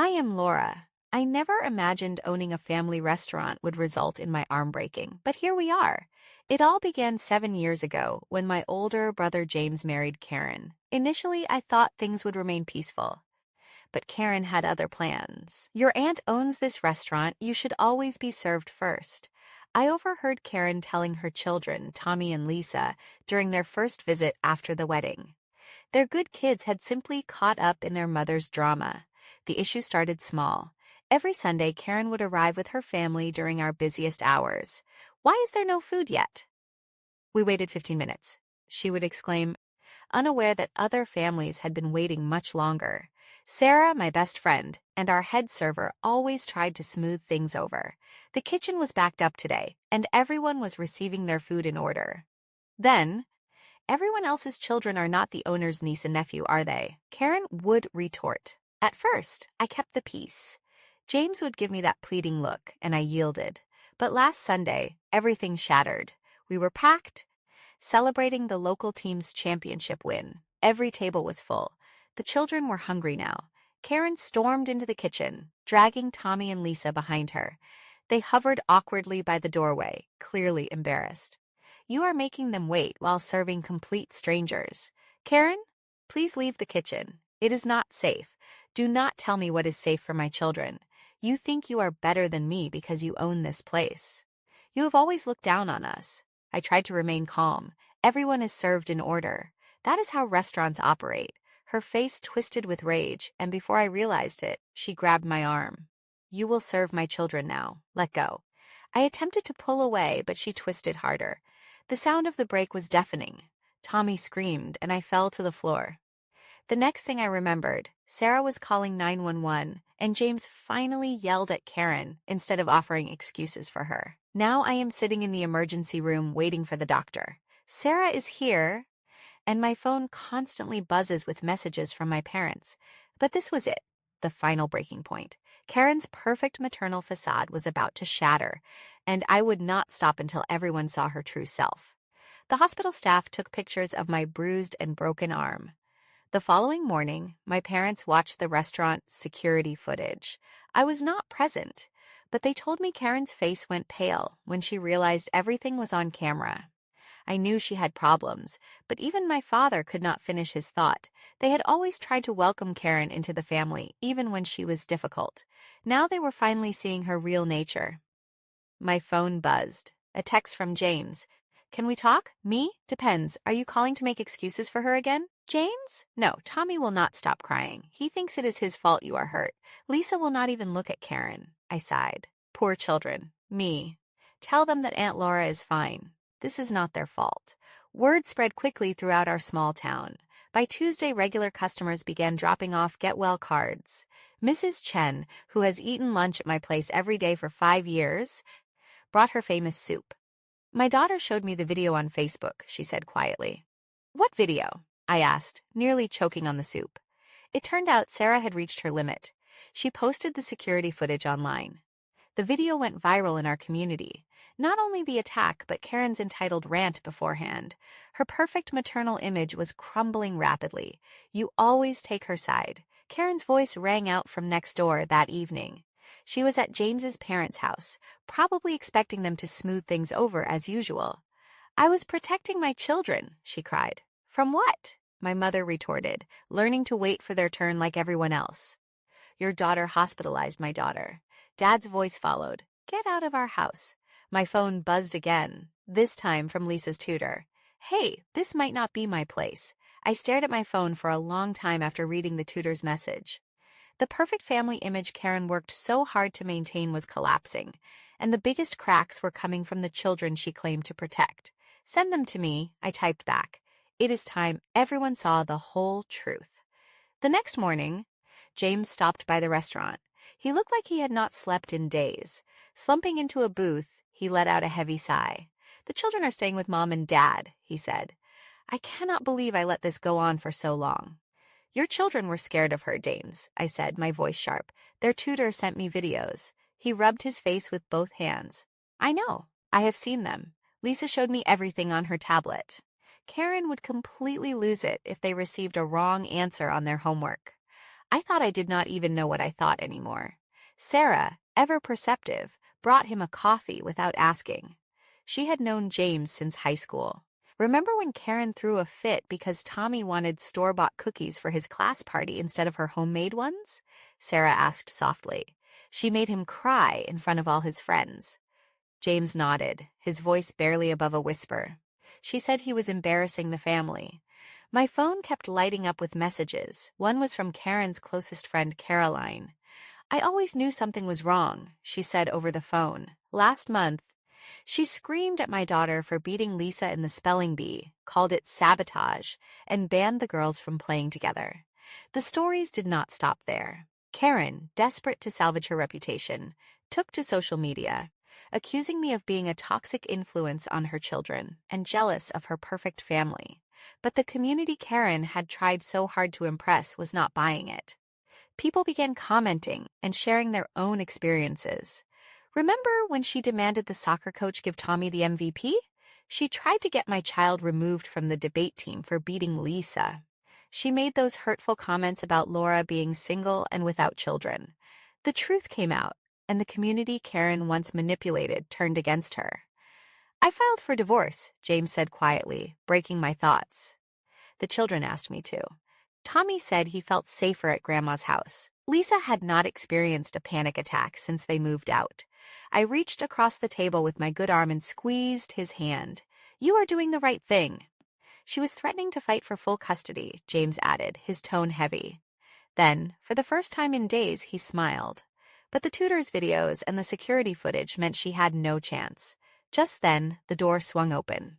I am Laura. I never imagined owning a family restaurant would result in my arm breaking, but here we are. It all began 7 years ago when my older brother James married Karen. Initially, I thought things would remain peaceful, but Karen had other plans. Your aunt owns this restaurant. You should always be served first. I overheard Karen telling her children, Tommy and Lisa, during their first visit after the wedding. Their good kids had simply caught up in their mother's drama. The issue started small. Every Sunday, Karen would arrive with her family during our busiest hours. "Why is there no food yet?" "We waited 15 minutes," she would exclaim, unaware that other families had been waiting much longer. Sarah, my best friend, and our head server always tried to smooth things over. The kitchen was backed up today, and everyone was receiving their food in order. Then, "Everyone else's children are not the owner's niece and nephew, are they?" Karen would retort. At first, I kept the peace. James would give me that pleading look, and I yielded. But last Sunday, everything shattered. We were packed, celebrating the local team's championship win. Every table was full. The children were hungry now. Karen stormed into the kitchen, dragging Tommy and Lisa behind her. They hovered awkwardly by the doorway, clearly embarrassed. "You are making them wait while serving complete strangers. Karen, please leave the kitchen. It is not safe. Do not tell me what is safe for my children. You think you are better than me because you own this place. You have always looked down on us." I tried to remain calm. Everyone is served in order. That is how restaurants operate. Her face twisted with rage, and before I realized it, she grabbed my arm. "You will serve my children now. Let go." I attempted to pull away, but she twisted harder. The sound of the break was deafening. Tommy screamed, and I fell to the floor. The next thing I remembered, Sarah was calling 911, and James finally yelled at Karen instead of offering excuses for her. Now I am sitting in the emergency room waiting for the doctor. Sarah is here, and my phone constantly buzzes with messages from my parents. But this was it, the final breaking point. Karen's perfect maternal facade was about to shatter, and I would not stop until everyone saw her true self. The hospital staff took pictures of my bruised and broken arm. The following morning, my parents watched the restaurant security footage. I was not present, but they told me Karen's face went pale when she realized everything was on camera. I knew she had problems, but even my father could not finish his thought. They had always tried to welcome Karen into the family, even when she was difficult. Now they were finally seeing her real nature. My phone buzzed. A text from James. "Can we talk?" "Me? Depends. Are you calling to make excuses for her again?" "James? No, Tommy will not stop crying. He thinks it is his fault you are hurt. Lisa will not even look at Karen." I sighed. "Poor children. Me. Tell them that Aunt Laura is fine. This is not their fault." Word spread quickly throughout our small town. By Tuesday, regular customers began dropping off get-well cards. Mrs. Chen, who has eaten lunch at my place every day for 5 years, brought her famous soup. "My daughter showed me the video on Facebook," she said quietly. "What video?" I asked, nearly choking on the soup. It turned out Sarah had reached her limit. She posted the security footage online. The video went viral in our community. Not only the attack, but Karen's entitled rant beforehand. Her perfect maternal image was crumbling rapidly. "You always take her side." Karen's voice rang out from next door that evening. She was at James's parents' house, probably expecting them to smooth things over as usual. "I was protecting my children," she cried. "From what?" my mother retorted, learning to wait for their turn like everyone else. "Your daughter hospitalized my daughter." Dad's voice followed. "Get out of our house." My phone buzzed again, this time from Lisa's tutor. "Hey, this might not be my place." I stared at my phone for a long time after reading the tutor's message. The perfect family image Karen worked so hard to maintain was collapsing, and the biggest cracks were coming from the children she claimed to protect. "Send them to me," I typed back. It is time everyone saw the whole truth. The next morning, James stopped by the restaurant. He looked like he had not slept in days. Slumping into a booth, he let out a heavy sigh. "The children are staying with Mom and Dad," he said. "I cannot believe I let this go on for so long." "Your children were scared of her, James," I said, my voice sharp. "Their tutor sent me videos." He rubbed his face with both hands. "I know. I have seen them. Lisa showed me everything on her tablet." Karen would completely lose it if they received a wrong answer on their homework. I thought I did not even know what I thought anymore. Sarah, ever perceptive, brought him a coffee without asking. She had known James since high school. Remember when Karen threw a fit because Tommy wanted store-bought cookies for his class party instead of her homemade ones? Sarah asked softly. She made him cry in front of all his friends. James nodded, his voice barely above a whisper. She said he was embarrassing the family. My phone kept lighting up with messages. One was from Karen's closest friend, Caroline. I always knew something was wrong, she said over the phone. Last month, she screamed at my daughter for beating Lisa in the spelling bee, called it sabotage, and banned the girls from playing together. The stories did not stop there. Karen, desperate to salvage her reputation, took to social media, accusing me of being a toxic influence on her children and jealous of her perfect family. But the community Karen had tried so hard to impress was not buying it. People began commenting and sharing their own experiences. Remember when she demanded the soccer coach give Tommy the MVP? She tried to get my child removed from the debate team for beating Lisa. She made those hurtful comments about Laura being single and without children. The truth came out, and the community Karen once manipulated turned against her. I filed for divorce, James said quietly, breaking my thoughts. The children asked me to. Tommy said he felt safer at Grandma's house. Lisa had not experienced a panic attack since they moved out. I reached across the table with my good arm and squeezed his hand. You are doing the right thing. She was threatening to fight for full custody, James added, his tone heavy. Then, for the first time in days, he smiled. But the tutors' videos and the security footage meant she had no chance. Just then, the door swung open.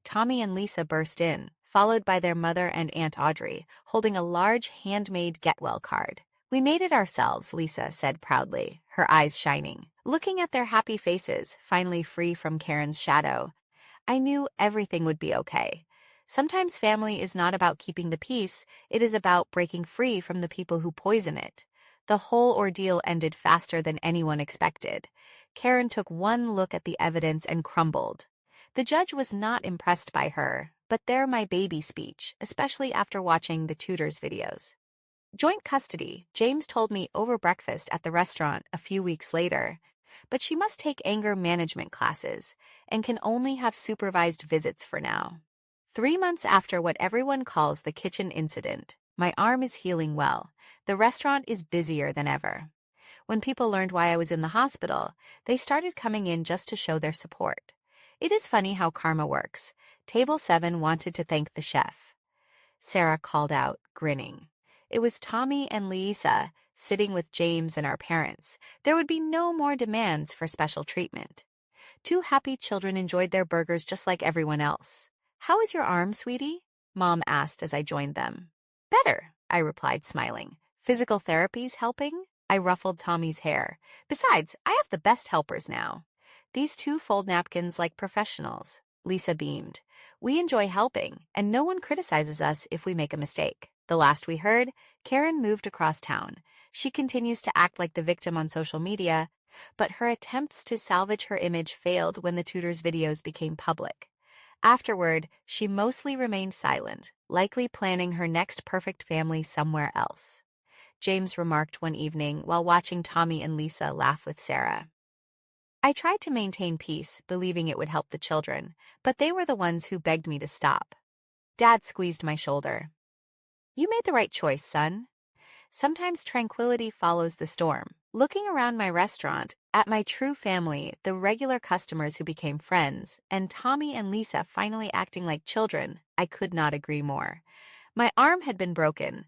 Tommy and Lisa burst in, followed by their mother and Aunt Audrey, holding a large handmade Get Well card. We made it ourselves, Lisa said proudly, her eyes shining. Looking at their happy faces, finally free from Karen's shadow, I knew everything would be okay. Sometimes family is not about keeping the peace, it is about breaking free from the people who poison it. The whole ordeal ended faster than anyone expected. Karen took one look at the evidence and crumbled. The judge was not impressed by her, but they're my baby speech, especially after watching the tutors' videos. Joint custody, James told me over breakfast at the restaurant a few weeks later. But she must take anger management classes and can only have supervised visits for now. 3 months after what everyone calls the kitchen incident, my arm is healing well. The restaurant is busier than ever. When people learned why I was in the hospital, they started coming in just to show their support. It is funny how karma works. Table 7 wanted to thank the chef. Sarah called out, grinning. It was Tommy and Lisa sitting with James and our parents. There would be no more demands for special treatment. 2 happy children enjoyed their burgers just like everyone else. How is your arm, sweetie? Mom asked as I joined them. Better, I replied, smiling. Physical therapy's helping? I ruffled Tommy's hair. Besides, I have the best helpers now. These 2 fold napkins like professionals. Lisa beamed. We enjoy helping, and no one criticizes us if we make a mistake. The last we heard, Karen moved across town. She continues to act like the victim on social media, but her attempts to salvage her image failed when the tutors' videos became public. Afterward, she mostly remained silent, likely planning her next perfect family somewhere else. James remarked one evening while watching Tommy and Lisa laugh with Sarah. I tried to maintain peace, believing it would help the children, but they were the ones who begged me to stop. Dad squeezed my shoulder. You made the right choice, son. Sometimes tranquility follows the storm. Looking around my restaurant, at my true family, the regular customers who became friends, and Tommy and Lisa finally acting like children, I could not agree more. My arm had been broken,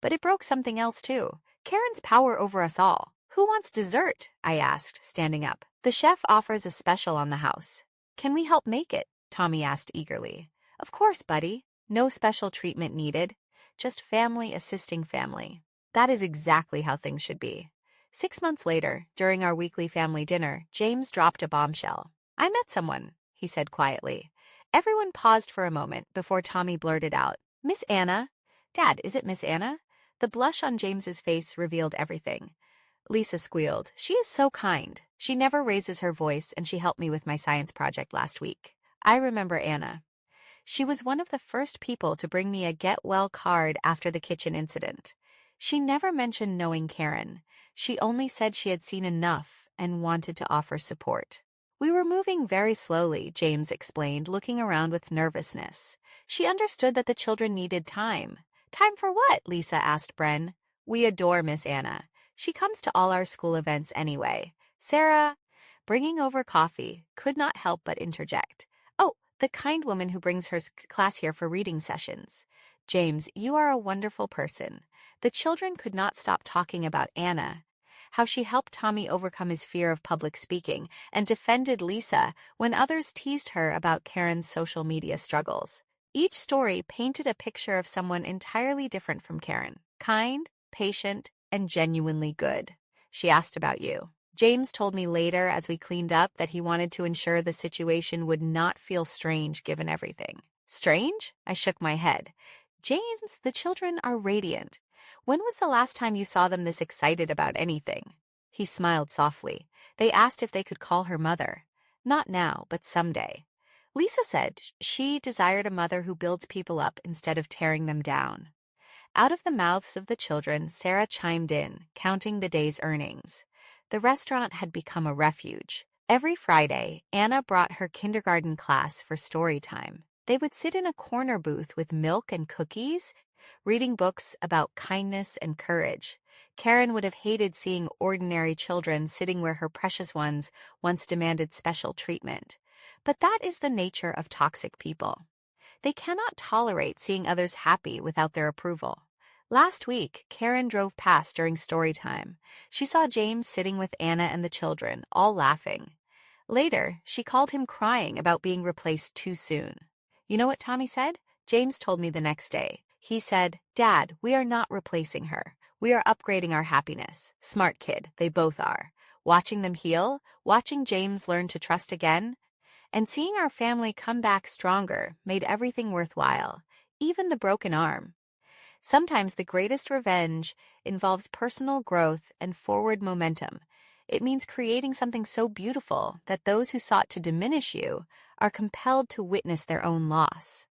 but it broke something else too. Karen's power over us all. Who wants dessert? I asked, standing up. The chef offers a special on the house. Can we help make it? Tommy asked eagerly. Of course, buddy. No special treatment needed. Just family assisting family. That is exactly how things should be. 6 months later, during our weekly family dinner, James dropped a bombshell. I met someone, he said quietly. Everyone paused for a moment before Tommy blurted out, Miss Anna? Dad, is it Miss Anna? The blush on James's face revealed everything. Lisa squealed. She is so kind. She never raises her voice, and she helped me with my science project last week. I remember Anna. She was one of the first people to bring me a Get Well card after the kitchen incident. She never mentioned knowing Karen. She only said she had seen enough and wanted to offer support. We were moving very slowly, James explained, looking around with nervousness. She understood that the children needed time. Time for what? Lisa asked Bren. We adore Miss Anna. She comes to all our school events anyway. Sarah, bringing over coffee, could not help but interject. Oh, the kind woman who brings her class here for reading sessions. James, you are a wonderful person. The children could not stop talking about Anna, how she helped Tommy overcome his fear of public speaking and defended Lisa when others teased her about Karen's social media struggles. Each story painted a picture of someone entirely different from Karen, kind, patient, and genuinely good. She asked about you. James told me later as we cleaned up that he wanted to ensure the situation would not feel strange given everything. Strange? I shook my head. James, the children are radiant. When was the last time you saw them this excited about anything? He smiled softly. They asked if they could call her mother. Not now, but someday. Lisa said she desired a mother who builds people up instead of tearing them down. Out of the mouths of the children, Sarah chimed in, counting the day's earnings. The restaurant had become a refuge. Every Friday, Anna brought her kindergarten class for story time. They would sit in a corner booth with milk and cookies, reading books about kindness and courage. Karen would have hated seeing ordinary children sitting where her precious ones once demanded special treatment. But that is the nature of toxic people. They cannot tolerate seeing others happy without their approval. Last week, Karen drove past during story time. She saw James sitting with Anna and the children, all laughing. Later, she called him crying about being replaced too soon. You know what Tommy said? James told me the next day. He said, Dad, we are not replacing her. We are upgrading our happiness. Smart kid, they both are. Watching them heal, watching James learn to trust again, and seeing our family come back stronger made everything worthwhile, even the broken arm. Sometimes the greatest revenge involves personal growth and forward momentum. It means creating something so beautiful that those who sought to diminish you are compelled to witness their own loss.